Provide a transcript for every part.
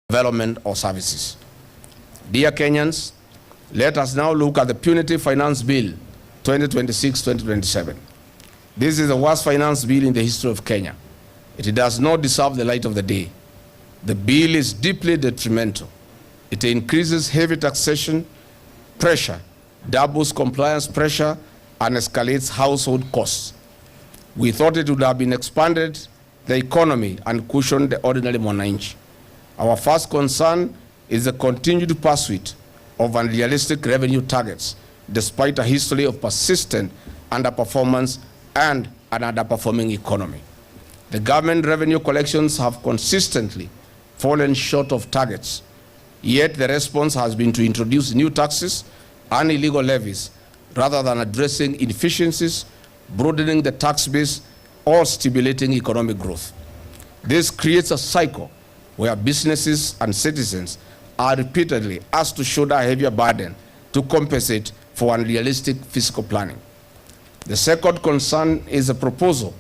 development or services. Dear Kenyans, let us now look at the Punitive Finance Bill 2026-2027. This is the worst finance bill in the history of Kenya. It does not deserve the light of the day. The bill is deeply detrimental. It increases heavy taxation pressure, doubles compliance pressure, and escalates household costs. We thought it would have been expanded the economy and cushioned the ordinary mwananchi. Our first concern is the continued pursuit of unrealistic revenue targets, despite a history of persistent underperformance and an underperforming economy. The government revenue collections have consistently fallen short of targets, yet the response has been to introduce new taxes and illegal levies rather than addressing inefficiencies, broadening the tax base, or stimulating economic growth. This creates a cycle where businesses and citizens are repeatedly asked to shoulder a heavier burden to compensate for unrealistic fiscal planning. The second concern is a proposal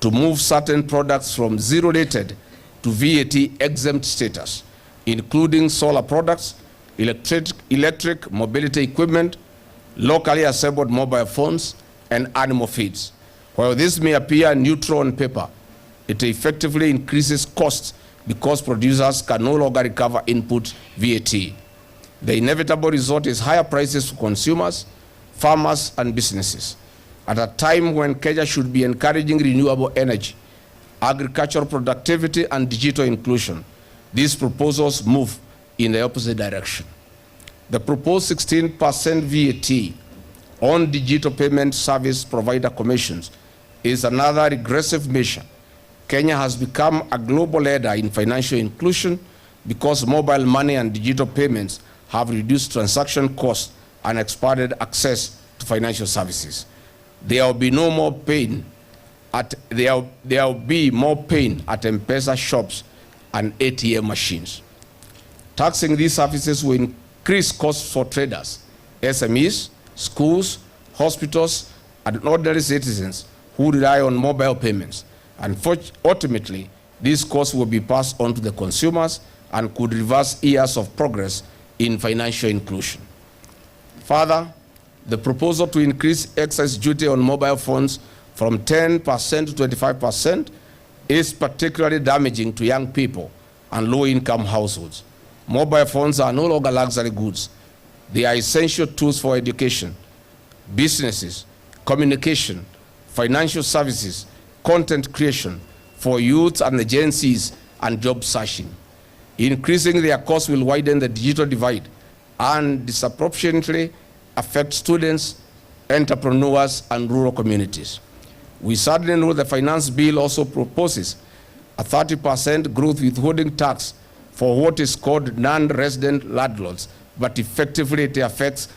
to move certain products from zero-rated to VAT-exempt status, including solar products, electric mobility equipment, locally assembled mobile phones, and animal feeds. While this may appear neutral on paper, it effectively increases costs because producers can no longer recover input VAT. The inevitable result is higher prices for consumers, farmers, and businesses. At a time when Kenya should be encouraging renewable energy, agricultural productivity, and digital inclusion, these proposals move in the opposite direction. The proposed 16% VAT on digital payment service provider commissions is another regressive measure. Kenya has become a global leader in financial inclusion because mobile money and digital payments have reduced transaction costs and expanded access to financial services. There will be no more pain at there will be more pain at M-Pesa shops and ATM machines. Taxing these services will increase costs for traders, SMEs, schools, hospitals, and ordinary citizens who rely on mobile payments. And ultimately, these costs will be passed on to the consumers and could reverse years of progress in financial inclusion. Further, the proposal to increase excess duty on mobile phones from 10% to 25% is particularly damaging to young people and low-income households. Mobile phones are no longer luxury goods. They are essential tools for education, businesses, communication, financial services, content creation for youth and the Gen Zs, and job searching. Increasing their costs will widen the digital divide and disproportionately affect students, entrepreneurs, and rural communities. We certainly know the finance bill also proposes a 30% growth withholding tax for what is called non-resident landlords, but effectively it affects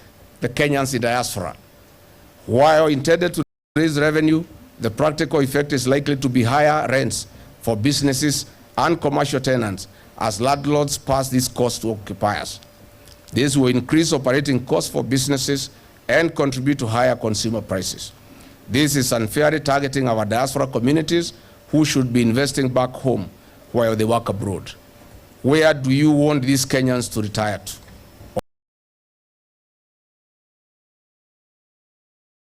the Kenyans in diaspora. While intended to raise revenue, the practical effect is likely to be higher rents for businesses and commercial tenants as landlords pass these costs to occupiers. This will increase operating costs for businesses and contribute to higher consumer prices. This is unfairly targeting our diaspora communities who should be investing back home while they work abroad. Where do you want these Kenyans to retire to?